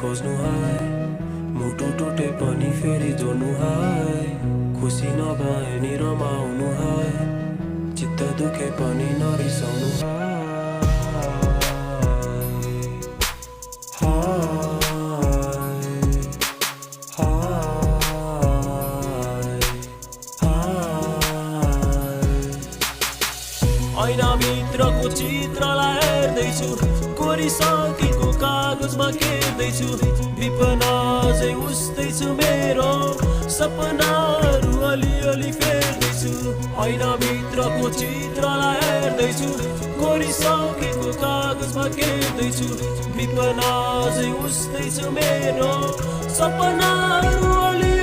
खोज्नु है मुटु टुटे पनि फेरि जोड्नु है खुसी नभए नि रमाउनु है चित्त दुखे पनि नरिसाउनु है ऐनाभित्रको चित्रलाई हेर्दैछु कोरिसकेको कागजमा केर्दैछु विपना अझै उस्दैछु मेरो सपनाहरू अलिअलि फेर्दैछु ऐनाभित्रको चित्रलाई हेर्दैछु कोरिसकेको कागजमा केर्दैछु विपना अझै उस्दैछु मेरो सपनाहरू अलि